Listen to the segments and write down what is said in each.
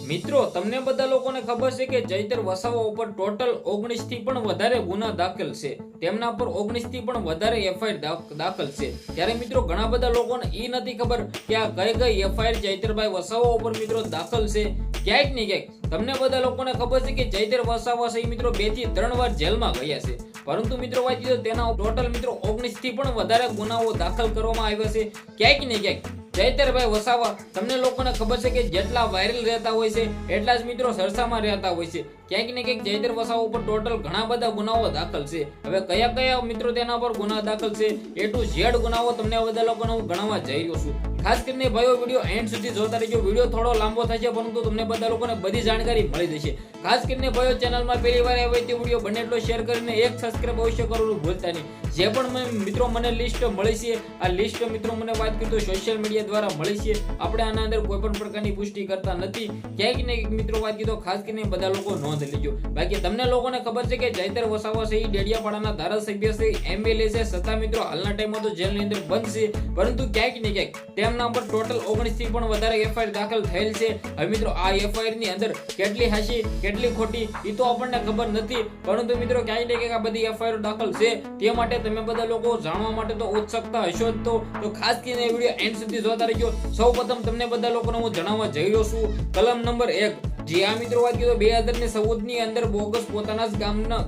મિત્રો તમને બધા લોકોને ખબર છે કે ચૈતર વસાવા ઉપર ટોટલ 19 થી પણ વધારે ગુના દાખલ છે. તેમના પર 19 થી પણ વધારે એફઆઈઆર દાખલ છે. ત્યારે મિત્રો ઘણા બધા લોકોને ઈ નથી ખબર કે આ કઈ એફઆઈઆર ચૈતરભાઈ વસાવા ઉપર મિત્રો દાખલ છે. ક્યાંક ને ક્યાંક તમને બધા લોકોને ખબર છે કે ચૈતર વસાવા છે મિત્રો 2 થી 3 વાર જેલમાં ગયા છે. પરંતુ મિત્રો વાત કરીએ તો તેના ટોટલ મિત્રો 19 થી પણ વધારે ગુનાઓ દાખલ કરવામાં આવ્યા છે. ક્યાંક ને ક્યાંક ચૈતરભાઈ વસાવા તમને લોકોને ખબર છે કે જેટલા વાયરલ રહેતા હોય છે એટલા જ મિત્રો ચર્ચામાં રહેતા હોય છે. ક્યાંક ને ક્યાંક ચૈતર વસાવા ઉપર ટોટલ ઘણા બધા ગુનાઓ દાખલ છે. હવે કયા કયા મિત્રો તેના પર ગુના દાખલ છે એ ટુ ઝેડ ગુનાઓ તમને બધા લોકોને હું ગણાવવા જઈ રહ્યો છું. ખાસ કરીને ભાઈઓ વિડીયો એન્ડ સુધી જોતા રહેજો. વિડીયો થોડો લાંબો થશે પરંતુ તમને બધા લોકોને બધી જાણકારી મળી જશે. ખાસ કરીને ભાઈઓ ચેનલમાં પહેલી વાર આવે તે વિડીયો બને એટલો શેર કરીને એક સબસ્ક્રાઇબ અવશ્ય કરવાનું ભૂલતા નહીં. જે પણ મિત્રો મને લિસ્ટ મળી છે આ લિસ્ટ મિત્રો મને વાત કરી તો સોશિયલ મીડિયા દ્વારા મળી છે. આપણે આના અંદર કોઈ પણ પ્રકારની પુષ્ટિ કરતા નથી. ક્યાંક ને મિત્રો વાત કરી તો ખાસ કરીને બધા લોકો નોંધ લેજો. બાકી તમને લોકોને ખબર છે કે ચૈતર વસાવા છે એ ડેડિયાપાડાના ધારાસભ્ય છે, એમએલએ છે, છતાં મિત્રો હાલના ટાઈમમાં તો જેલની અંદર બંધ છે. પરંતુ ક્યાંક ને ક્યાંક તેમના પર ટોટલ 19 થી પણ વધારે એફઆઈઆર દાખલ થયેલ છે. હવે મિત્રો આ એફઆઈઆર ની અંદર કેટલી હાચી કેટલી ખોટી એ તો આપણને ખબર નથી. પરંતુ મિત્રો ક્યાંક ને ક્યાંક આ બધી એફઆઈઆર દાખલ છે તે માટે તમે બધા લોકો જાણવા માટે તો ઉત્સુકતા હશો જ તો ખાસ કરીને વિડીયો એન્ડ સુધી જોતા રહેજો. સૌપ્રથમ તમને બધા લોકોને હું જણાવવા જઈ રહ્યો છું કલમ નંબર 1. જે આ મિત્રો વાત કરીએ તો 2014 ની અંદર બોગસ પોતાના જ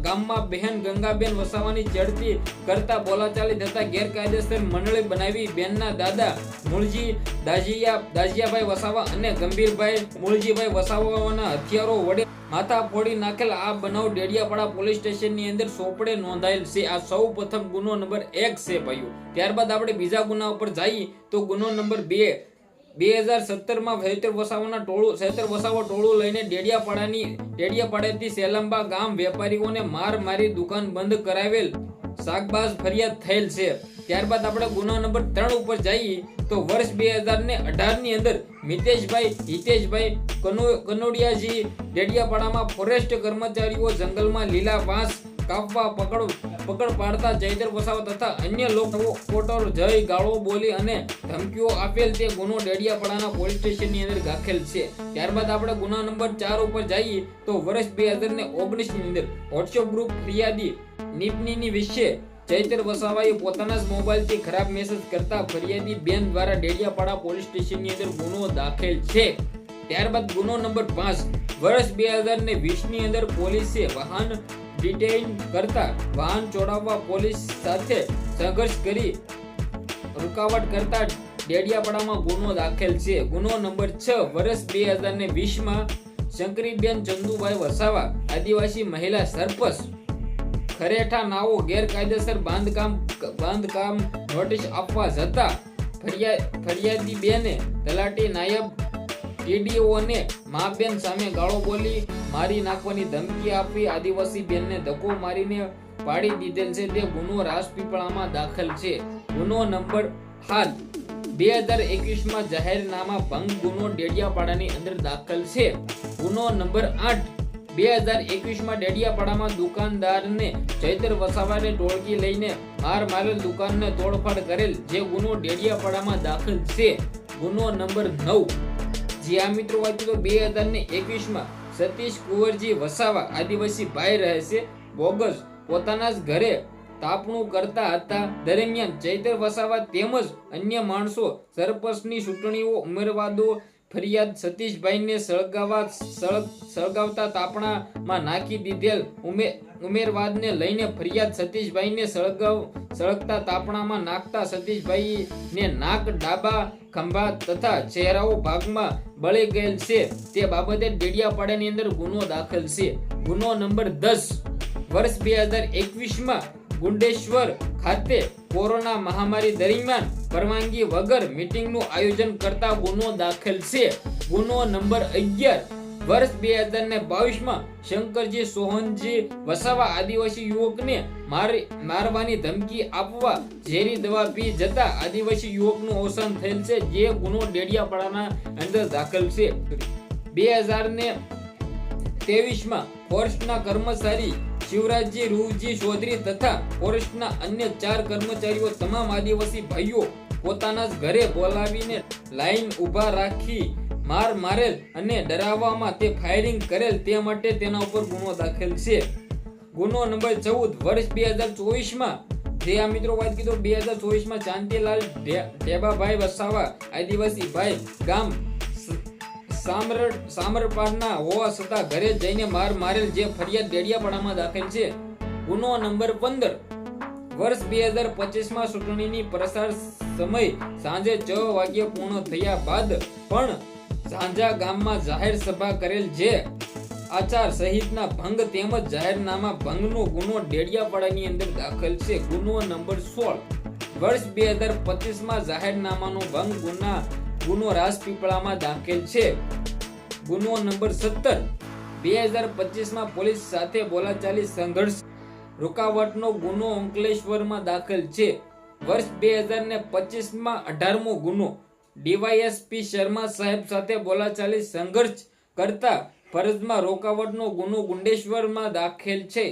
ગામમાં બહેન ગંગાબેન વસાવાની ચડતી કરતા બોલાચાલી થતા ગેરકાયદેસર મંડળી બનાવી બેનના દાદા મૂળજી દાજિયાભાઈ વસાવા અને ગંભીરભાઈ મૂળજીભાઈ વસાવાના હથિયારો વડે માથા ફોડી નાખેલ આ બનાવ ડેડિયાપાડા પોલીસ સ્ટેશનની અંદર સોપડે નોંધાયેલ છે. આ સૌ પ્રથમ ગુનો નંબર 1 છે ભાઈઓ. ત્યારબાદ આપણે બીજા ગુના ઉપર જઈએ તો ગુનો નંબર 2. 2017 માં ચૈતર વસાવા ટોળું લઈને ડેડિયાપાડાથી સેલંબા ગામ વેપારીઓને માર મારી દુકાન બંધ કરાવેલ શાકબાજ ફરિયાદ થયેલ છે. ત્યારબાદ આપણે ગુનો નંબર 3 ઉપર જઈએ તો વર્ષ 2018 ની અંદર મિતેશભાઈ હિતેશભાઈ કનોડિયાજી ડેડિયાપાડામાં ફોરેસ્ટ કર્મચારીઓ જંગલમાં લીલા વાંસ કાપવા પકડ પાડતા ચૈતર વસાવા તથા અન્ય લોકો કોટર જય ગાળો બોલી અને ધમકીઓ આપેલ તે ગુનો ડેડિયાપાડાના પોલીસ સ્ટેશનની અંદર દાખલ છે. ત્યારબાદ આપણે ગુના નંબર 4 ઉપર જઈએ તો વર્ષ 2019 ની અંદર વોટ્સએપ ગ્રુપ ફરિયાદી નિપનીની વિશે ચૈતર વસાવાએ પોતાના જ મોબાઈલથી ખરાબ મેસેજ કરતા ફરિયાદી બેન દ્વારા ડેડિયાપાડા પોલીસ સ્ટેશનની અંદર ગુનો દાખલ છે. ત્યારબાદ ગુનો નંબર 5. વર્ષ 2020 ની અંદર પોલીસે વાહન ડિટેઇન કરતા વાહન ચોડાવવા પોલીસ સાથે સંઘર્ષ કરી રૂકાવટ કરતા ડેડિયાપાડામાં ગુનો દાખલ છે. ગુનો નંબર 6. વર્ષ 2020 માં શંકરીબેન ચંદુભાઈ વસાવા આદિવાસી મહિલા સરપંચ ખરેઠા નાઓ ગેરકાયદેસર બાંધકામ નોટિસ આપવા જતા ફરિયાદી બેને તલાટી નાયબ ટીડીઓને મા બેન સામે ગાળો બોલી મારી નાખવાની ધમકી આપી આદિવાસી બેનને ધક્કો મારીને પાડી દીધેલ છે. તે ગુનો રાજપીપળામાં દાખલ છે. ગુનો નંબર 7. 2021 માં જાહેરનામા ભંગ ગુનો ડેડિયાપાડાની અંદર દાખલ છે. ગુનો નંબર 8. 2021 માં ડેડિયાપાડામાં દુકાનદારને ચૈતર વસાવાને ટોળકી લઈને માર મારેલ દુકાનને તોડફાડ કરેલ જે ગુનો ડેડિયાપાડામાં દાખલ છે. ગુનો નંબર 9. જે આ મિત્રો વાત તો 2021 માં સતીશ કુંવરજી વસાવા આદિવાસી ભાઈ રહે છે બોગસ પોતાના જ ઘરે તાપણું કરતા હતા દરમિયાન ચૈતર વસાવા તેમજ અન્ય માણસો સરપંચની ચૂંટણીઓ ઉમેરવાદો ફરિયાદ સતીશભાઈને સળગાવતા તાપણામાં નાખી દીધેલ ઉમેરવાદને લઈને ફરિયાદ સતીશભાઈને સળગતા તાપણામાં નાખતા સતીશભાઈને નાક ડાબા ખંભા તથા ચહેરાઓ ભાગમાં બળી ગયેલ છે. તે બાબતે ડેડિયાપાડાની અંદર ગુનો દાખલ છે. ગુનો નંબર 10. વર્ષ 2021 માં ગુંડેશ્વર ખાતે કોરોના મહામારી દરમિયાન પરવાનગી વગર મીટિંગનું આયોજન કરતા ગુનો દાખલ છે. ગુનો નંબર 11. વર્ષ 2022 માં શંકરજી સોહનજી વસાવા આદિવાસી યુવકને મારવાની ધમકી આપવા ઝેરી દવા પી જતા આદિવાસી યુવકનું અવસાન થયેલ છે. જે ગુનો ડેડિયાપાડાના અંદર દાખલ છે. 2023 માં ફોરેસ્ટના કર્મચારી શિવરાજજી રૂજી ચૌધરી તથા ફોરેસ્ટના અન્ય 4 કર્મચારીઓ તમામ આદિવાસી ભાઈઓ પોતાના જ ઘરે બોલાવીને લાઈન ઉભા રાખી માર મારેલ અને ડરાવવામાં તે ફાયરિંગ કરેલ તે માટે તેના ઉપર ગુનો દાખલ છે. ગુનો નંબર 14 વર્ષ 2024 જે આ મિત્રો વાત કીધો 2024 શાંતિલાલ ઢેબાભાઈ વસાવા આદિવાસી ભાઈ ગામ સામરપાડના હોવા છતાં ઘરે જઈને માર મારેલ જે ફરિયાદ ડેડિયાપાડામાં દાખલ છે. ગુનો નંબર 15 વર્ષ 2025 ચૂંટણીની પ્રચાર સમય સાંજે 6 વાગ્યે પૂર્ણ થયા બાદ પણ ઝાંઝા ગામમાં જાહેર સભા કરેલ જે આચાર સહિતના ભંગ તેમજ જાહેરનામા ભંગનો ગુનો ડેડિયાપાડાની અંદર દાખલ છે. ગુનો નંબર 16 વર્ષ 2025 જાહેરનામાનો ભંગ ગુનો રાજપીપળામાં દાખલ છે. ગુનો નંબર 17 2025 પોલીસ સાથે બોલાચાલી સંઘર્ષ રૂકાવટનો ગુનો અંકલેશ્વરમાં દાખલ છે. વર્ષ 2025 18મો ગુનો ડીવાયએસપી શર્મા સાહેબ સાથે બોલાચાલી સંઘર્ષ કરતા ફરજમાં રોકાવટનો ગુનો ગુંડેશ્વરમાં દાખલ છે.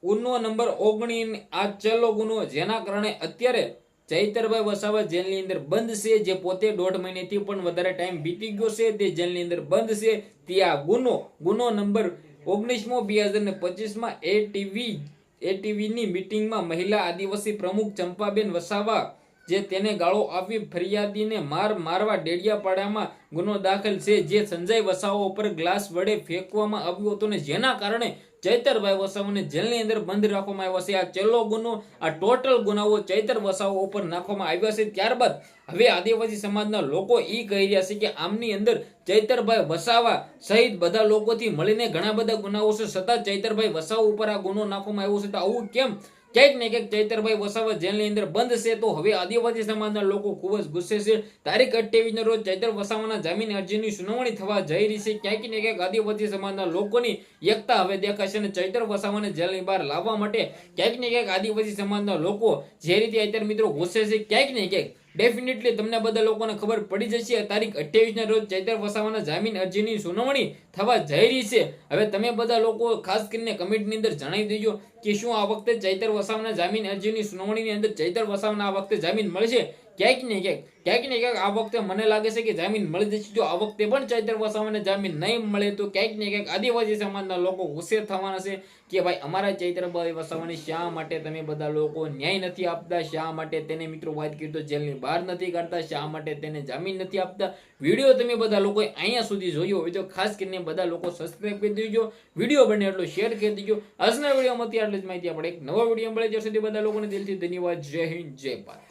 ગુનો નંબર 19 આ છેલ્લો ગુનો જેના કારણે અત્યારે ચૈતરભાઈ વસાવા જેલની અંદર બંધ છે, જે પોતે 1.5 મહિનાથી પણ વધારે ટાઈમ બીતી ગયો છે, તે જેલની અંદર બંધ છે. ત્યાં ગુનો નંબર 19મો 2025 એટીવીની મીટિંગમાં મહિલા આદિવાસી પ્રમુખ ચંપાબેન વસાવા જે તેને ગાળો આપી ફરિયાદીને મારવા ડેડિયાપાડામાં ગુનો દાખલ છે, જે સંજય વસાવા ઉપર ગ્લાસ વડે ફેંકવામાં આવ્યો હતો ને જેના કારણે ચૈતરભાઈ વસાવાને જેલની અંદર બંધ રાખવામાં આવ્યા છે. આ છેલ્લો ગુનો, આ ટોટલ ગુનાઓ ચૈતર વસાવા ઉપર નાખવામાં આવ્યા છે. ત્યારબાદ હવે આદિવાસી સમાજના લોકો કહી રહ્યા છે કે આમની અંદર ચૈતરભાઈ વસાવા સહિત બધા લોકોથી મળીને ઘણા બધા ગુનાઓ છે, છતાં ચૈતરભાઈ વસાવા ઉપર આ ગુનો નાખવામાં આવ્યો છે. તો આવું કેમ? ક્યાંક ને ક્યાંક ચૈતરભાઈ વસાવા જેલની અંદર બંધ છે. તો હવે આદિવાસી સમાજના લોકો ખૂબ જ ગુસ્સે છે. તારીખ 28 રોજ ચૈતર વસાવાના જામીન અરજીની સુનાવણી થવા જઈ રહી છે. ક્યાંક ને ક્યાંક આદિવાસી સમાજના લોકોની એકતા હવે દેખાશે અને ચૈતર વસાવાને જેલની બહાર લાવવા માટે ક્યાંક ને ક્યાંક આદિવાસી સમાજના લોકો જે રીતે અત્યારે મિત્રો ગુસ્સે છે, ક્યાંક ને ક્યાંક ડેફિનેટલી તમને બધા લોકોને ખબર પડી જશે. તારીખ 28 રોજ ચૈતર વસાવાના જામીન અરજીની સુનાવણી થવા જઈ રહી છે. હવે તમે બધા લોકો ખાસ કરીને કમેન્ટની અંદર જણાવી દેજો કે શું આ વખતે ચૈતર વસાવાના જામીન અરજીની સુનાવણીની અંદર ચૈતર વસાવાના આ વખતે જામીન મળશે? ક્યાંક ને ક્યાંક આ વખતે મને લાગે છે કે જામીન મળી જશે. જો આ વખતે પણ ચૈતર વસાવાને જામીન નહીં મળે તો ક્યાંક ને ક્યાંક આદિવાસી સમાજના લોકો ગુસ્સે થવાના છે કે ભાઈ અમારા ચૈતરભાઈ વસાવાને શા માટે તમે બધા લોકો ન્યાય નથી આપતા, શા માટે તેને મિત્રો વાત કરી તો જેલની બહાર નથી કાઢતા, શા માટે તેને જામીન નથી આપતા. વિડીયો તમે બધા લોકો અહીંયા સુધી જોયો હોય તો ખાસ કરીને બધા લોકો સબસ્ક્રાઇબ કરી દેજો, વિડીયો બને એટલો શેર કરી દેજો. આજના વિડીયોમાંથી આટલી જ માહિતી. આપણે એક નવો વિડીયો મળે ત્યાં સુધી બધા લોકોને દિલથી ધન્યવાદ. જય હિન્દ, જય ભારત.